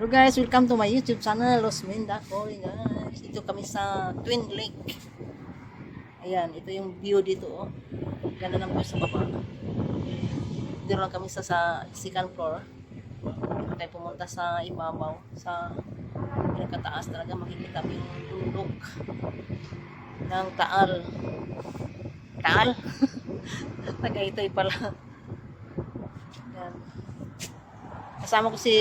Hello guys, welcome to my YouTube channel, Rosminda Cory guys. Ito kami sa Twin Lake. Ayan, ito yung view dito oh. Ganda ng view sa baba. Dito lang kami sa second floor. Kaya pumunta sa ibabaw, sa pinakataas talaga makikita mo yung bundok ng Taal. Taal? Tagaytay pala. Ayan. Kasama ko si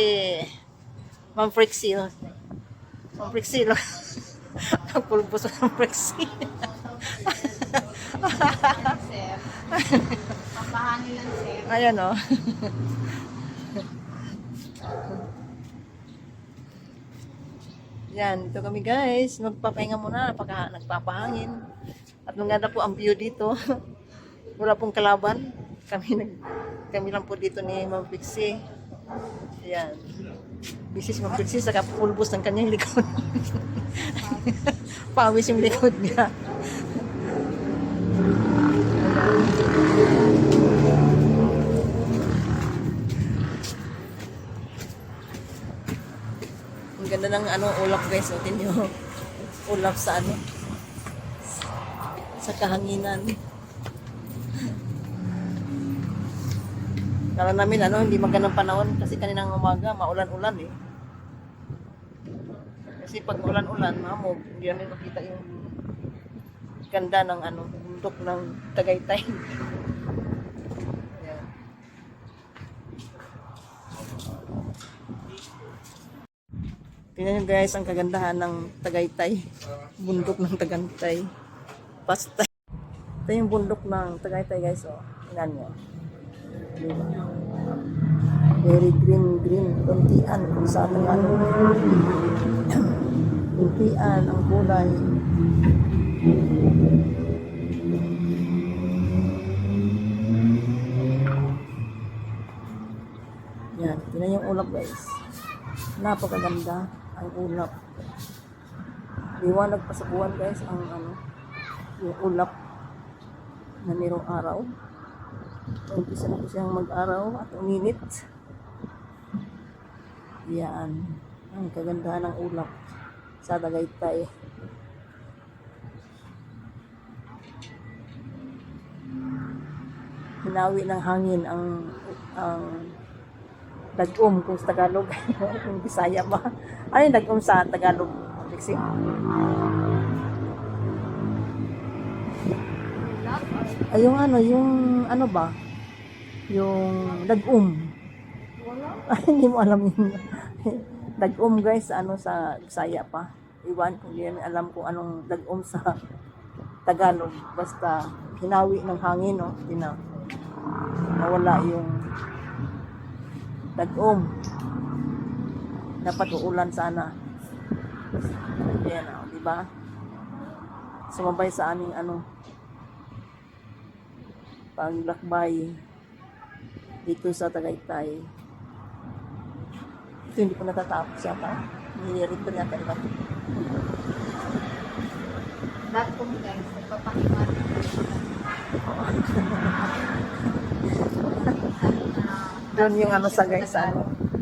Ma'am Frixie. Ma'am Frixie. Pulbos ng Frixie. Sir. Papahangin lang, sir. Ayan o. Yan, ito kami guys. Magpapahinga muna, nagpapahangin. At maganda po ang view dito. Wala pong kalaban. Kami lang po dito ni Ma'am Frixie. Ayan. Bisis Ma'am Frixie, saka pulbos ng kanyang likod. Pawis yung likod niya. Ang ganda ng ulap guys. O, tinyo. Ulap sa sa kahanginan. Kala namin hindi magandang panahon kasi kaninang umaga maulan-ulan eh. Kasi pag maulan-ulan, mamog, hindi namin makita yung ganda ng bundok ng Tagaytay. Ayan. Tingnan nyo guys ang kagandahan ng Tagaytay. Bundok ng Tagaytay. Basta. Ito yung bundok ng Tagaytay guys. Oh. Tingnan nyo. Very green. Kuntian kung saan ang kuntian ang kulay. Yan, tingnan yung ulap guys. Napakaganda ang ulap. Liwanag pa sa buwan guys ang yung ulap na mayroong araw. Umpisa na po siyang mag-araw at uminit. Yan. Ang kagandahan ng ulap sa Tagaytay. Hinawi ng hangin ang dagom kung sa Tagalog. Kung Bisaya ba? Ano yung dagom sa Tagalog? Alexi? Ay, yung yung ba? Yung dagom. Ay, hindi mo alam yung dagom guys, sa Bisaya pa. Iwan, hindi namin alam kung anong dagom sa Tagalog. Basta, hinawi ng hangin, no? Nawala yung dagom. Dapat uulan sana. Ayan, diba? Sumabay sa aming paglakbay dito sa Tagaytay. Ito hindi ko natatapos yata. Nilirit ko yata, diba? Lahat po guys, nagpapahiman. Doon yung sa guys,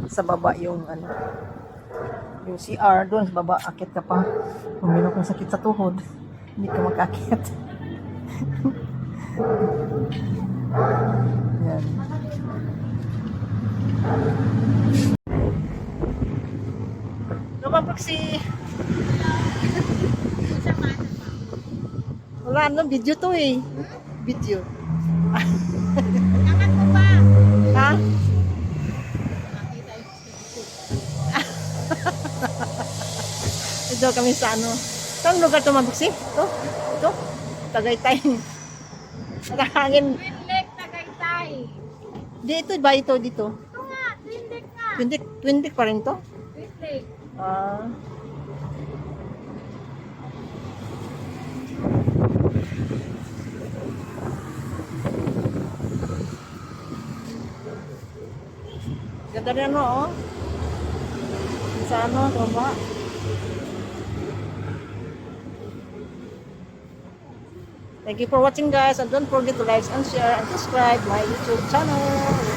sa baba yung yung CR, doon sa baba, akit ka pa. Kung meron kong sakit sa tuhod, hindi ka makakit. Yan. Naman Proxy. Wala video to eh. Video. Angat mo ba? Ha? Ito kami sa Saan lugar to Proxy? Ito? Tagaytay. Nakahangin. Twin Lake, Tagaytay. Dito ba ito dito? Ito nga, Twin Lake nga. Twin Lake pa rin to? Twin Lake. Ah. Ganda rin oh. Sa baba. Thank you for watching guys, and don't forget to like and share and subscribe my YouTube channel.